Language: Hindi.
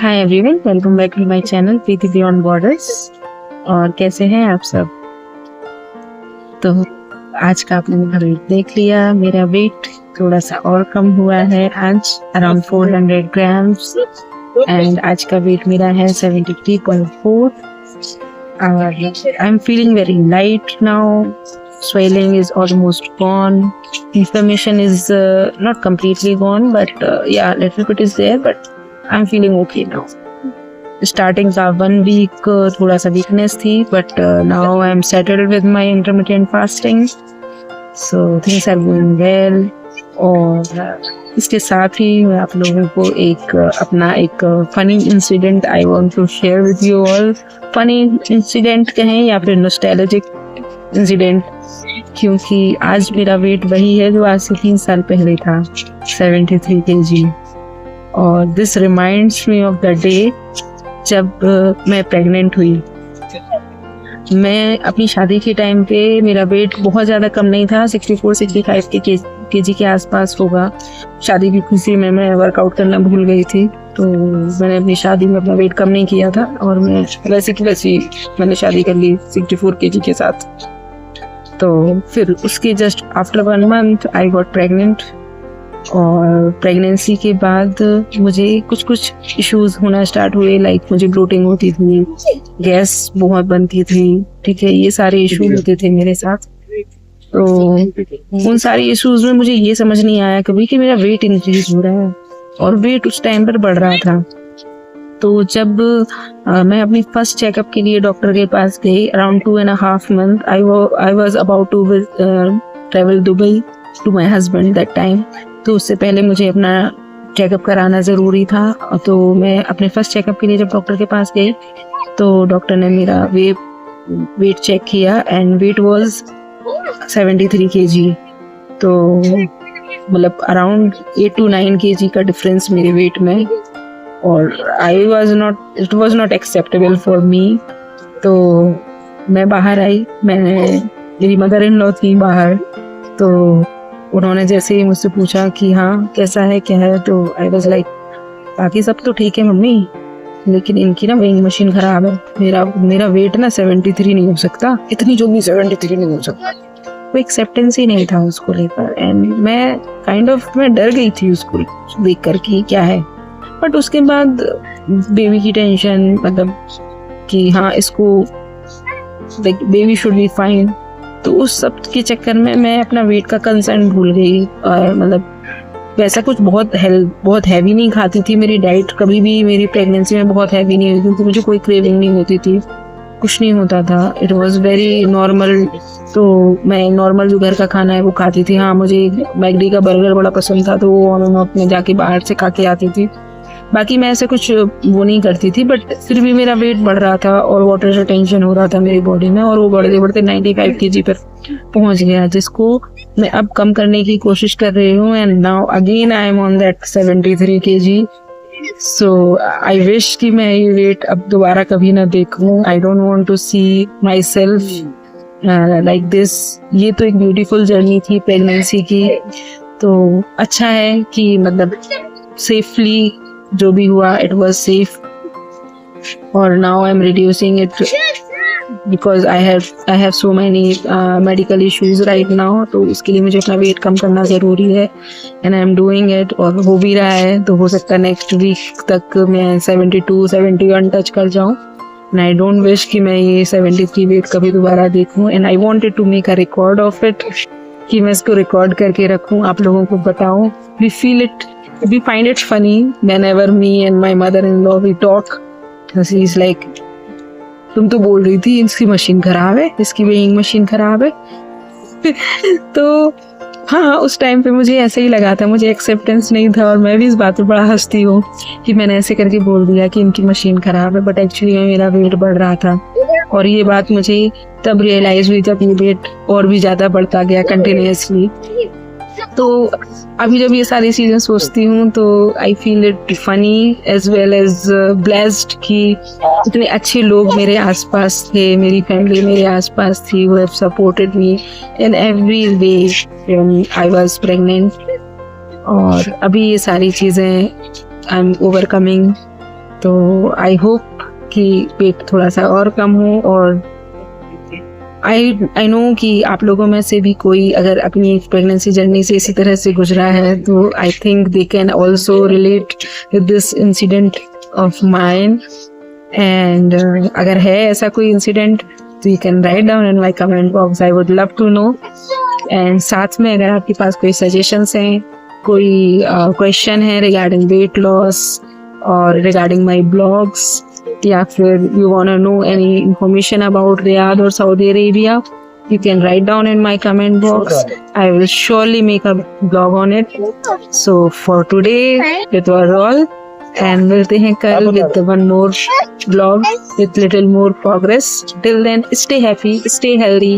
Hi everyone, welcome back to my channel Preeti beyond borders. और कैसे हैं आप सब? तो आज का आपने मेरा वेट देख लिया। मेरा वेट थोड़ा सा और कम हुआ है आज, अराउंड 400 ग्राम्स, एंड आज का वेट मेरा है 73.4 और I am feeling very light now. Swelling is almost gone. Inflammation is not completely gone, but yeah, little bit is there, but I'm feeling okay now. Starting का 1 week थोड़ा सा weakness थी, but now I'm settled with my intermittent fasting, so things are going well. और इसके साथ ही मैं आप लोगों को अपना एक funny incident I want to share with you all. Funny incident कहें या फिर nostalgic इंसिडेंट, क्योंकि आज मेरा वेट वही है जो आज से 3 साल पहले था, 73 kg. और this reminds me of the day जब मैं प्रेग्नेंट हुई. मैं अपनी शादी के टाइम पे मेरा वेट बहुत ज़्यादा कम नहीं था, 64-65 kg के आसपास होगा. शादी की खुशी में मैं वर्कआउट करना भूल गई थी, तो मैंने अपनी शादी में अपना वेट कम नहीं किया था और मैं वैसे की वैसी मैंने शादी कर ली 64 kg के साथ. तो फिर उसके just after 1 month I got pregnant. और प्रेगनेंसी के बाद मुझे कुछ इश्यूज होना स्टार्ट हुए, लाइक मुझे ब्लोटिंग होती थी, गैस बहुत बनती थी, ठीक है, ये सारे इशू होते थे मेरे साथ. तो उन सारी इश्यूज में मुझे ये समझ नहीं आया कभी कि मेरा वेट इंक्रीज हो रहा है, और वेट उस टाइम पर बढ़ रहा था. तो जब मैं अपनी फर्स्ट चेकअप के लिए डॉक्टर के पास गई, around 2.5 month I was about to travel Dubai to my husband that time. तो उससे पहले मुझे अपना चेकअप कराना ज़रूरी था. तो मैं अपने फर्स्ट चेकअप के लिए जब डॉक्टर के पास गई तो डॉक्टर ने मेरा वेट चेक किया एंड वेट वाज 73 kg. तो मतलब अराउंड 8 to 9 kg का डिफरेंस मेरे वेट में, और it was not acceptable for me. तो मैं बाहर आई, मेरी मदर इन लॉ थी बाहर, तो उन्होंने जैसे ही मुझसे पूछा कि हाँ कैसा है क्या है, तो आई वॉज लाइक बाकी सब तो ठीक है मम्मी, लेकिन इनकी ना वेइंग मशीन खराब है. मेरा वेट ना 73 नहीं हो सकता, इतनी जल्दी 73 नहीं हो सकता. कोई एक्सेप्टेंस ही नहीं था उसको लेकर, एंड मैं डर गई थी उसको देख कर कि क्या है. बट उसके बाद बेबी की टेंशन, मतलब कि हाँ इसको बेबी शुड बी फाइन, तो उस सब के चक्कर में मैं अपना वेट का कंसर्न भूल गई. और मतलब वैसा कुछ बहुत हैवी नहीं खाती थी. मेरी डाइट कभी भी मेरी प्रेगनेंसी में बहुत हैवी नहीं हुई, क्योंकि मुझे कोई क्रेविंग नहीं होती थी, कुछ नहीं होता था. It was very normal. तो मैं नॉर्मल जो घर का खाना है वो खाती थी. हाँ, मुझे मैगडी का बर्गर बड़ा पसंद था, तो वो मैं अपने जाके बाहर से खा के आती थी. बाकी मैं ऐसे कुछ वो नहीं करती थी, बट फिर भी मेरा वेट बढ़ रहा था और वाटर रिटेंशन हो रहा था मेरी बॉडी में, और वो बढ़ते बढ़ते 95 kg पर पहुंच गया, जिसको मैं अब कम करने की कोशिश कर रही हूँ. And now again I am on that 73 kg. So I wish कि मैं ये वेट अब दोबारा कभी ना देखूँ. I don't want to see myself like this. ये तो एक ब्यूटीफुल जर्नी थी प्रेगनेंसी की. तो अच्छा है कि मतलब सेफली जो भी हुआ, इट वाज सेफ. और now I am reducing it because I have so many medical issues right now. तो उसके लिए मुझे अपना वेट कम करना ज़रूरी है, and I am doing it, और हो भी रहा है. तो हो सकता है नेक्स्ट वीक तक मैं 72-71 टच कर जाऊँ. एंड आई डोंट विश कि मैं ये 73 वेट कभी दोबारा देखूँ. And I wanted to make a record of it, कि मैं इसको रिकॉर्ड करके रखूँ, आप लोगों को बताऊँ. We find it funny whenever me and my mother-in-law we talk. She is like, तुम तो बोल रही थी इसकी मशीन खराब है, इसकी वेइंग मशीन खराब है. तो हाँ, उस टाइम पे मुझे ऐसे ही लगा था, मुझे एक्सेप्टेंस नहीं था, और मैं भी इस बात पे बड़ा हंसती हूँ कि मैंने ऐसे करके बोल दिया कि इनकी मशीन खराब है, बट एक्चुअली मेरा वेट बढ़ रहा था. और ये बात मुझे तब रियलाइज हुई जब ये वेट और भी ज़्यादा बढ़ता गया कंटिन्यूसली. तो अभी जब ये सारी चीज़ें सोचती हूँ तो I feel it funny as well as blessed कि इतने अच्छे लोग मेरे आसपास थे, मेरी फैमिली मेरे आसपास थी, who have supported me in every way when I was pregnant. और अभी ये सारी चीज़ें आई एम ओवरकमिंग तो आई होप कि वेट थोड़ा सा और कम हो। और आई नो कि आप लोगों में से भी कोई अगर अपनी प्रेगनेंसी जर्नी से इसी तरह से गुजरा है तो I think they can also relate with this incident of mine. And अगर है ऐसा कोई इंसिडेंट तो you can write down in my comment box, I would love to know. And साथ में अगर आपके पास कोई सजेशंस हैं, कोई क्वेश्चन है रिगार्डिंग वेट लॉस और रिगार्डिंग माई ब्लॉग्स, या फिर you want to know any information about Riyadh or Saudi Arabia, you can write down in my comment box. I will surely make a blog on it. So for today it was all, and मिलते हैं कल with one more vlog with little more progress. Till then, stay happy, stay healthy.